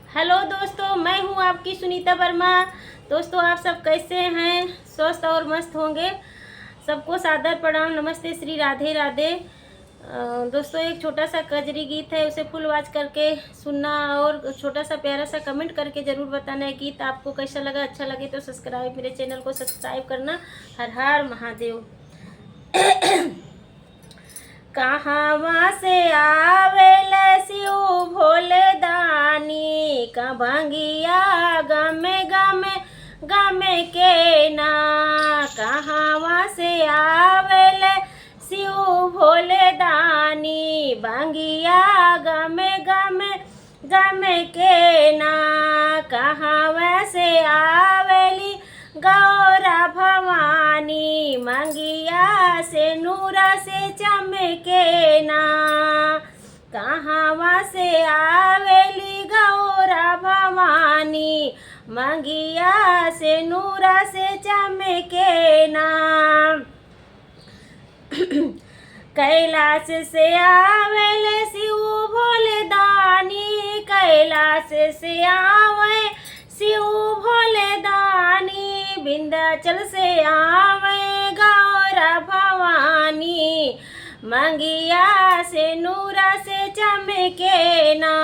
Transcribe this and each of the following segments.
Hello दोस्तों, मैं हूं आपकी सुनीता वर्मा। दोस्तों, आप सब कैसे हैं? स्वस्थ और मस्त होंगे। सबको सादर प्रणाम, नमस्ते, श्री राधे राधे। दोस्तों, एक छोटा सा कजरी गीत है, उसे फुल वॉच करके सुनना और छोटा सा प्यारा सा कमेंट करके ज़रूर बताना है गीत आपको कैसा लगा। अच्छा लगे तो मेरे चैनल को सब्सक्राइब करना। हर हर महादेव। कहाँ से आवेल शिव भोले दानी, का भंगिया गमे गमे गमे के ना। कहाँ से आवेल शिव भोले दानी, भंगिया गमे गमे गमे के ना। कहाँ से आवेली गौरा भवानी, मंगिया से नूरा से चमके ना। कहाँ से आवेली गौरा भवानी, मंगिया से नूरा से चमके ना। कैलाश से आवेले शिव भोले दानी, कैलाश से आवे शिव भोले दानी, विंध्याचल से आवे गौरा भवानी, मंगिया से नूरा से चमके ना।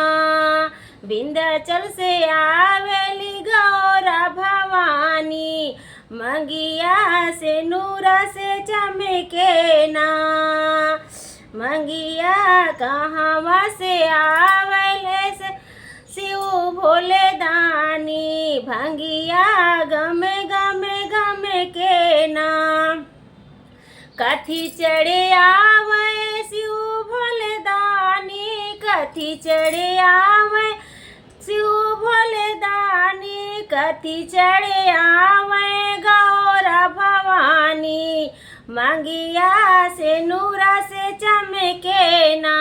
विंध्याचल से आवेली गौरा भवानी, मंगिया से नूरा से चमके ना। मंगिया कहाँ से आवेले से शिव भोले दानी, भंगिया गमे गमे गमे के ना। कथी चढ़े आवे शिव भोले दानी, कथी चढ़े आवे शिव भोले दानी, कथी चढ़े आवे गौरा भवानी, मंगिया से नूरा से चमके ना।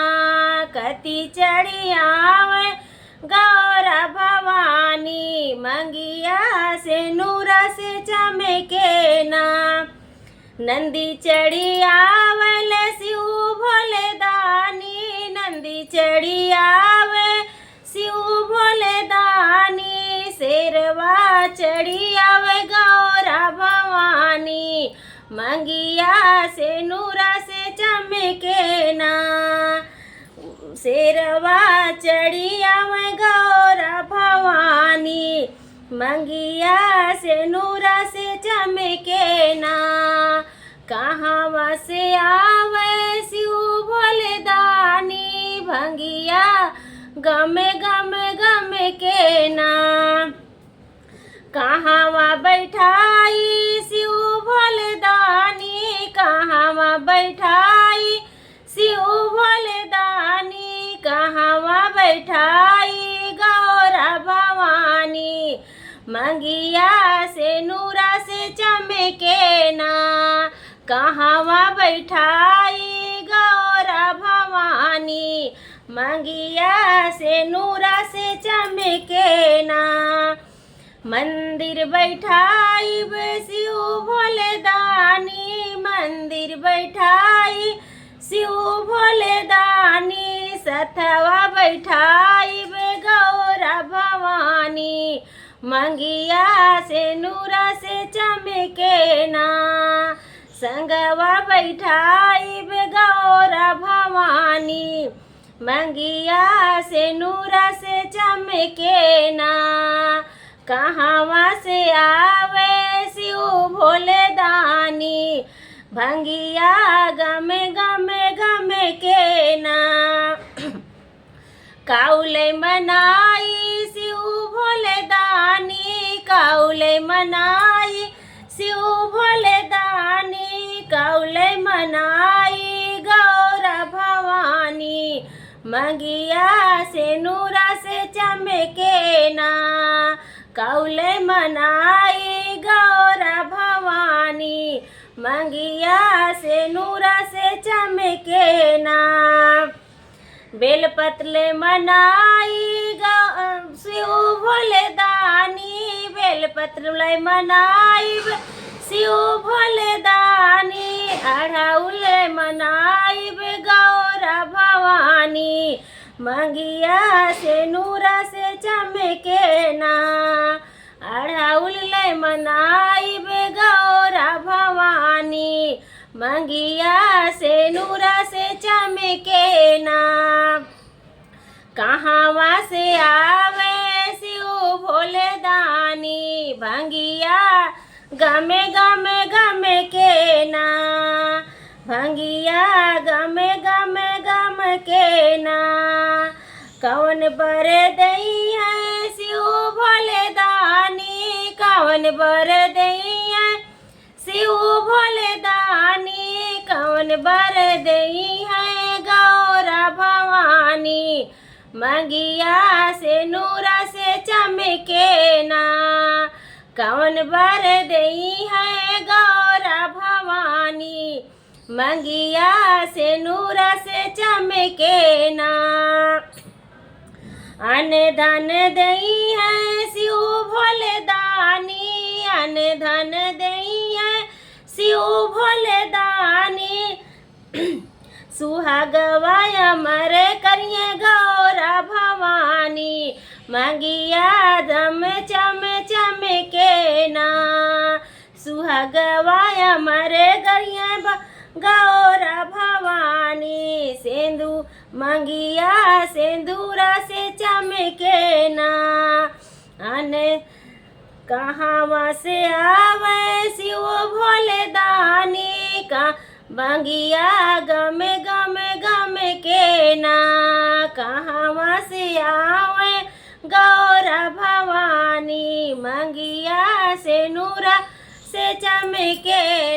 कथी चढ़ी आवे गौरा भवानी, मंगिया से नूरा से चमके ना। नंदी चढ़ी आवेल शिव भोले दानी, नंदी चढ़ी आवे शिव भोले दानी, शेरवा चढ़ी आवे गौरा भवानी, मंगिया से नूरा से चमके ना। शेरवा चढ़ी आवे गौरा भवानी, मंगिया से नूरा से चमके ना। कहाँ से आवे शिव भोले दानी, भंगिया गमे गमे गमे के ना। कहाँ बैठाई शिव भोले दानी, कहाँ बैठाई शिव भोले दानी, कहाँ बैठाई गौरा भवानी, मंगिया से नूरा से चमके ना। कहाँ बैठाई गौरा भवानी, मंगिया से नूरा से चमके ना। मंदिर बैठाई शिव भोले दानी, मंदिर बैठाई शिव भोले दानी, सथवा बैठाई गौरा भवानी, मंगिया से नूरा से चमके ना। संगवा बैठाई गौरा भवानी, मंगिया से नूरा से चमके ना। कहाँ से आवे शिव भोले दानी, भंगिया गमे गमे गमे के ना। काउले मनाई शिव भोले दानी, काउले मनाई शिव भोले दानी, काउले मनाई गौरा भवानी, मंगिया से नूरा से चमके ना। काउले मनाई गौरा भवानी, मंगिया से नूरा से चमके ना। बेलपत्र मनाई शिव भोले दानी, बेलपत्र मनाई शिव भोले दानी, अढ़ाउल मनाई गौरा भवानी, मंगिया से नूरा से चमके मनाइब गौरा भवानी, मंगिया से नूरा से चमके ना। कहवा से आवे शिव भोले दानी, भंगिया गमे गमे गमे के ना। भंगिया गमे गमे गम के ना। कौन बर दई है शिव भोले दानी, कौन बर दई है शिव भोले दानी, कौन बर दई है गौरा भवानी, मंगिया से नूरा से चमके ना। कौन बर दई है गौरा भवानी, मंगिया से नूरा से चमके ना। अन धन दई है शिव भोले दानी, अन धन दई है शिव भोले दानी, सुहागवा अमर करिए गौरा भवानी, मंगिया दम चम चमके ना। सुहागवा अमर करिए गौरा भवानी, सेंदू मंगिया सेंदूरा से चमके ना। अन कहाँ से आवे शिव भोले दानी, का मंगिया गमे गमे गमे के ना। कहाँ से आवे गौरा भवानी, मंगिया से नूरा से चमके